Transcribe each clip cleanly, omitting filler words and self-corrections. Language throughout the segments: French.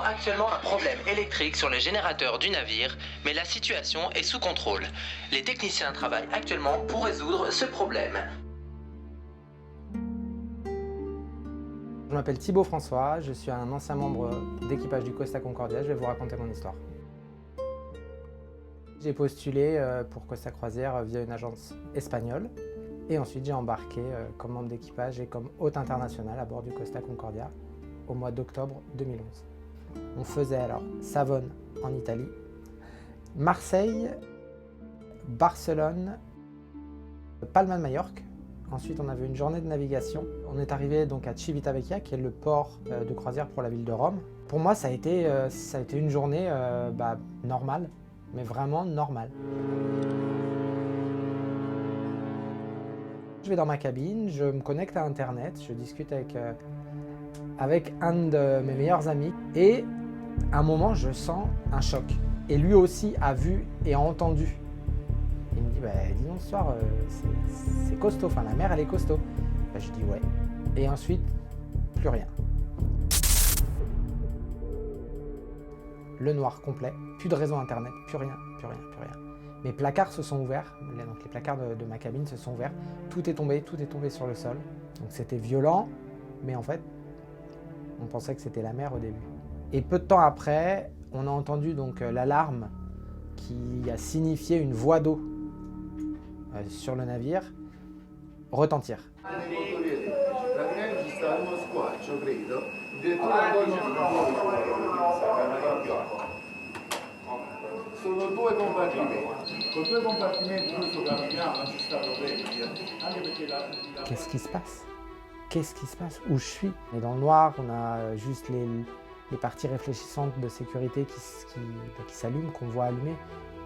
actuellement un problème électrique sur les générateurs du navire, mais la situation est sous contrôle. Les techniciens travaillent actuellement pour résoudre ce problème. Je m'appelle Thibaut François, je suis un ancien membre d'équipage du Costa Concordia, je vais vous raconter mon histoire. J'ai postulé pour Costa Croisière via une agence espagnole et ensuite j'ai embarqué comme membre d'équipage et comme hôte international à bord du Costa Concordia au mois d'octobre 2011. On faisait alors Savone en Italie, Marseille, Barcelone, Palma de Majorque. Ensuite, on avait une journée de navigation. On est arrivé donc à Civitavecchia, qui est le port de croisière pour la ville de Rome. Pour moi, ça a été une journée normale, mais vraiment normale. Je vais dans ma cabine, je me connecte à Internet, je discute avec un de mes meilleurs amis et à un moment, je sens un choc. Et lui aussi a vu et a entendu. Il me dit, dis donc ce soir, c'est costaud, enfin la mer elle est costaud. Je dis ouais. Et ensuite, plus rien. Le noir complet, plus de réseau internet, plus rien, plus rien, plus rien. Mes placards se sont ouverts, donc les placards de ma cabine se sont ouverts. Tout est tombé sur le sol. Donc c'était violent, mais en fait, on pensait que c'était la mer au début. Et peu de temps après, on a entendu donc l'alarme qui a signifié une voie d'eau sur le navire retentir. Qu'est-ce qui se passe? Qu'est-ce qui se passe? Où je suis? On est dans le noir, on a juste les parties réfléchissantes de sécurité qui s'allument, qu'on voit allumer,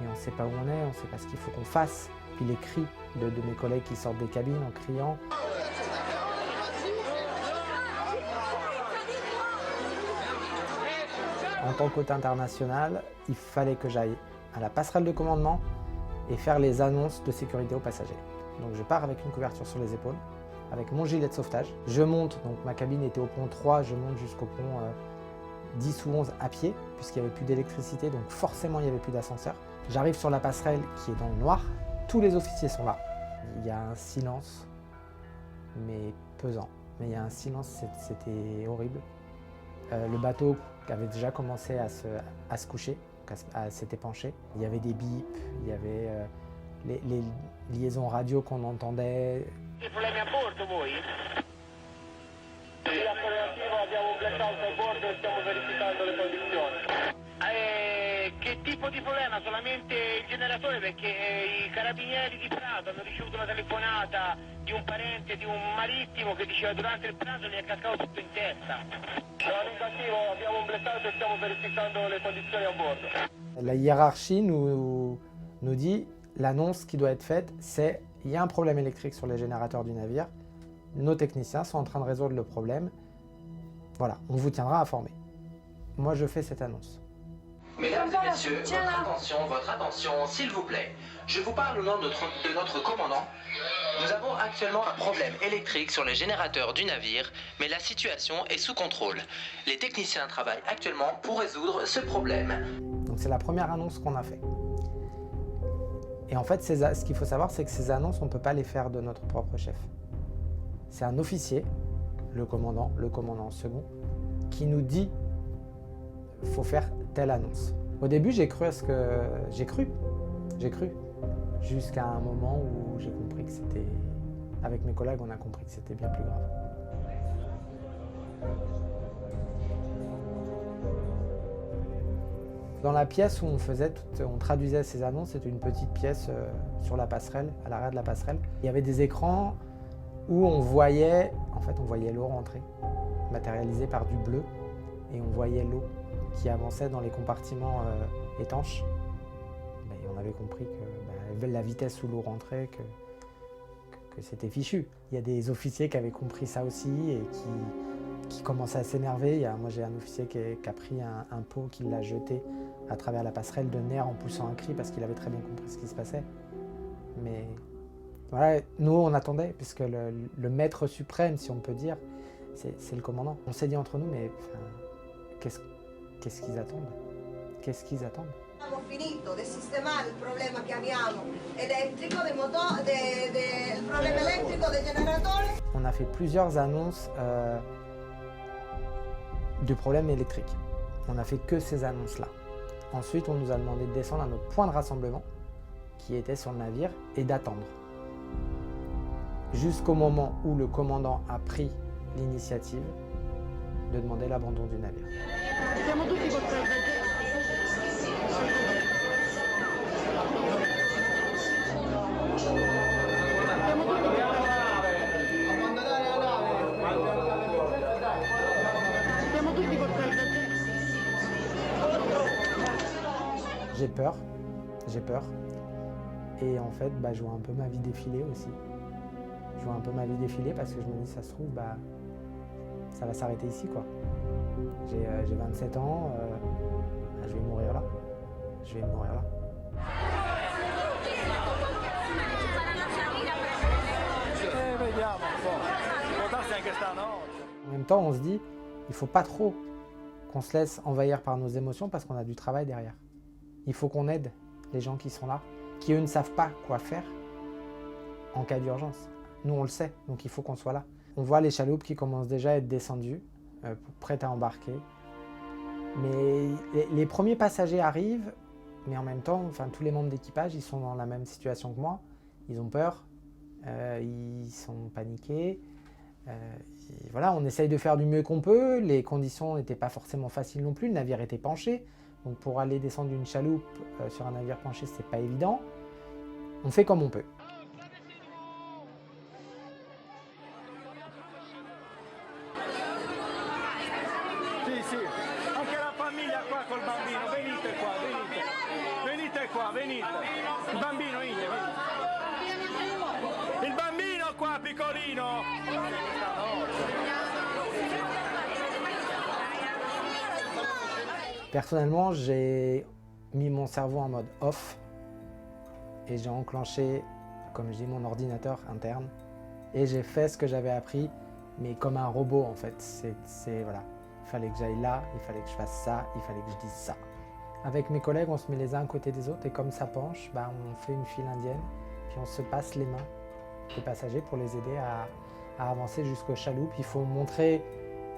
mais on ne sait pas où on est, on ne sait pas ce qu'il faut qu'on fasse. Puis les cris de mes collègues qui sortent des cabines en criant. En tant qu'hôte international, il fallait que j'aille à la passerelle de commandement et faire les annonces de sécurité aux passagers. Donc je pars avec une couverture sur les épaules, avec mon gilet de sauvetage. Je monte, donc ma cabine était au pont 3, je monte jusqu'au pont 10 ou 11 à pied, puisqu'il n'y avait plus d'électricité, donc forcément il n'y avait plus d'ascenseur. J'arrive sur la passerelle qui est dans le noir, tous les officiers sont là. Il y a un silence, mais pesant. Mais il y a un silence, c'était horrible. Le bateau avait déjà commencé à se coucher, à s'être penché. Il y avait des bips, il y avait les liaisons radio qu'on entendait. Des problemi a bordo voi? Abbiamo un blackout a bordo e stiamo verificando le condizioni. Che tipo di problema? Solamente il generatore, perché i carabinieri di Prato hanno ricevuto una telefonata di un parente di un marittimo che diceva durante il pranzo gli è cascato tutto in testa. No, negativo, abbiamo un blackout e stiamo verificando le condizioni a bordo. La hiérarchie nous dit, l'annonce qui doit être faite, c'est il y a un problème électrique sur les générateurs du navire, nos techniciens sont en train de résoudre le problème, voilà, on vous tiendra informé. Moi je fais cette annonce. Mesdames et messieurs, votre attention, s'il vous plaît. Je vous parle au nom de notre commandant. Nous avons actuellement un problème électrique sur les générateurs du navire, mais la situation est sous contrôle. Les techniciens travaillent actuellement pour résoudre ce problème. Donc c'est la première annonce qu'on a fait. Et en fait, ce qu'il faut savoir, c'est que ces annonces, on ne peut pas les faire de notre propre chef. C'est un officier, le commandant second, qui nous dit qu'il faut faire telle annonce. Au début, j'ai cru. Jusqu'à un moment où j'ai compris que c'était... Avec mes collègues, on a compris que c'était bien plus grave. Dans la pièce où on traduisait ces annonces, c'était une petite pièce sur la passerelle, à l'arrière de la passerelle. Il y avait des écrans où on voyait l'eau rentrer, matérialisée par du bleu, et on voyait l'eau qui avançait dans les compartiments étanches. Et on avait compris que la vitesse où l'eau rentrait, que c'était fichu. Il y a des officiers qui avaient compris ça aussi et qui commençaient à s'énerver. Moi j'ai un officier qui a pris un pot, qui l'a jeté à travers la passerelle de nerfs en poussant un cri parce qu'il avait très bien compris ce qui se passait. Mais voilà, nous on attendait, puisque le maître suprême, si on peut dire, c'est le commandant. On s'est dit entre nous, mais qu'est-ce qu'ils attendent? Qu'est-ce qu'ils attendent? Abbiamo finito di sistemare il problema che abbiamo elettrico, il problema elettrico dei generatori. On a fait plusieurs annonces de problèmes électriques. On n'a fait que ces annonces-là. Ensuite, on nous a demandé de descendre à notre point de rassemblement, qui était sur le navire, et d'attendre. Jusqu'au moment où le commandant a pris l'initiative de demander l'abandon du navire. J'ai peur. Et en fait, je vois un peu ma vie défiler aussi. Je vois un peu ma vie défiler parce que je me dis, ça se trouve, ça va s'arrêter ici, quoi. J'ai 27 ans, je vais mourir là. Je vais mourir là. En même temps, on se dit, il ne faut pas trop qu'on se laisse envahir par nos émotions parce qu'on a du travail derrière. Il faut qu'on aide les gens qui sont là, qui eux ne savent pas quoi faire en cas d'urgence. Nous, on le sait, donc il faut qu'on soit là. On voit les chaloupes qui commencent déjà à être descendues, prêtes à embarquer. Mais les premiers passagers arrivent, mais en même temps, tous les membres d'équipage, ils sont dans la même situation que moi. Ils ont peur, ils sont paniqués. Et voilà, on essaye de faire du mieux qu'on peut. Les conditions n'étaient pas forcément faciles non plus. Le navire était penché. Donc pour aller descendre d'une chaloupe sur un navire penché, c'est pas évident. On fait comme on peut. Sì, anche la famiglia qua col bambino, venite qua, venite qua, venite. Il bambino, venite. Il bambino qua, piccolino. Personnellement, j'ai mis mon cerveau en mode off et j'ai enclenché, comme je dis, mon ordinateur interne et j'ai fait ce que j'avais appris, mais comme un robot en fait. Voilà. Il fallait que j'aille là, il fallait que je fasse ça, il fallait que je dise ça. Avec mes collègues, on se met les uns à côté des autres et comme ça penche, on fait une file indienne, puis on se passe les mains des passagers pour les aider à avancer jusqu'aux chaloupes. Il faut montrer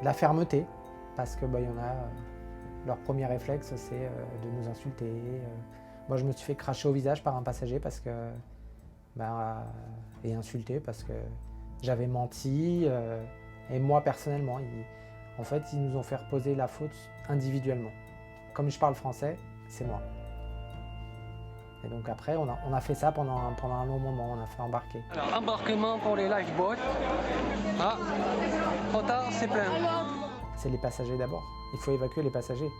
de la fermeté parce que y en a, leur premier réflexe c'est de nous insulter. Moi je me suis fait cracher au visage par un passager parce que, et insulté parce que j'avais menti et moi personnellement. En fait, ils nous ont fait reposer la faute individuellement. Comme je parle français, c'est moi. Et donc après, on a fait ça pendant un long moment, on a fait embarquer. Alors, embarquement pour les lifeboats. Ah, trop tard, c'est plein. C'est les passagers d'abord. Il faut évacuer les passagers.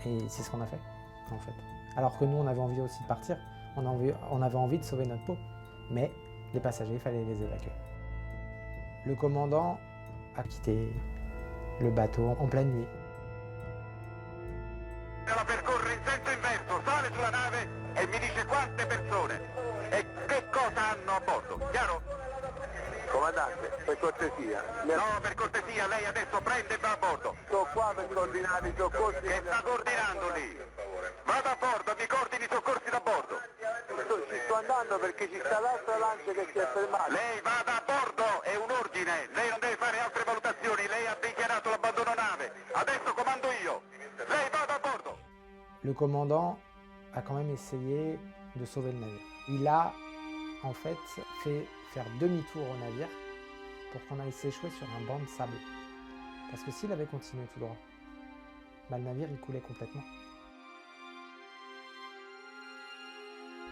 Et c'est ce qu'on a fait, en fait. Alors que nous, on avait envie aussi de partir. On avait envie de sauver notre peau. Mais les passagers, il fallait les évacuer. Le commandant a quitté le bateau en pleine nuit. La percorre in senso inverso, sale sulla nave e mi dice quante persone e che cosa hanno a bordo, chiaro? Comandante, per cortesia. No, per cortesia, lei adesso prende e va a bordo. Sto qua per coordinare i soccorsi. Che sta coordinando lì? Vada a bordo, mi coordini i soccorsi da bordo. Ci sto andando perché ci sta l'altra lancia che si è fermata. Lei vada a bordo, è un ordine, lei non deve fare altre valutazioni, lei ha dichiarato l'abbandono nave, adesso comando io, lei vada a bordo. Le commandant a quand même essayé de sauver le navire. Il a en fait fait faire demi-tour au navire pour qu'on aille s'échouer sur un banc de sable. Parce que s'il avait continué tout droit, le navire il coulait complètement.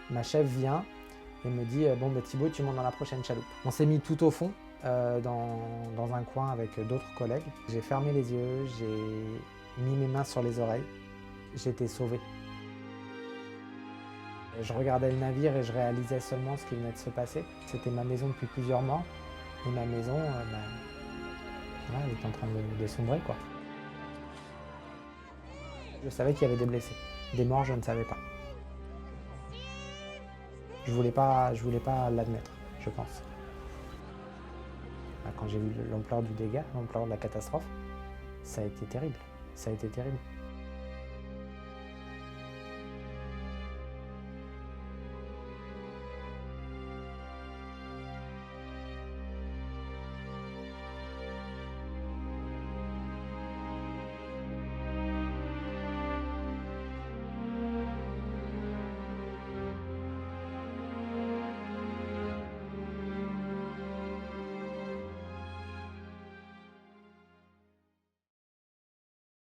Ma chef vient et me dit « Bon, Thibaut, tu montes dans la prochaine chaloupe ». On s'est mis tout au fond, dans un coin avec d'autres collègues. J'ai fermé les yeux, j'ai mis mes mains sur les oreilles. J'étais sauvé. Je regardais le navire et je réalisais seulement ce qui venait de se passer. C'était ma maison depuis plusieurs mois. Et ma maison, elle est en train de sombrer, quoi. Je savais qu'il y avait des blessés. Des morts, je ne savais pas. Je voulais pas l'admettre, je pense. Quand j'ai vu l'ampleur du dégât, l'ampleur de la catastrophe, ça a été terrible. Ça a été terrible.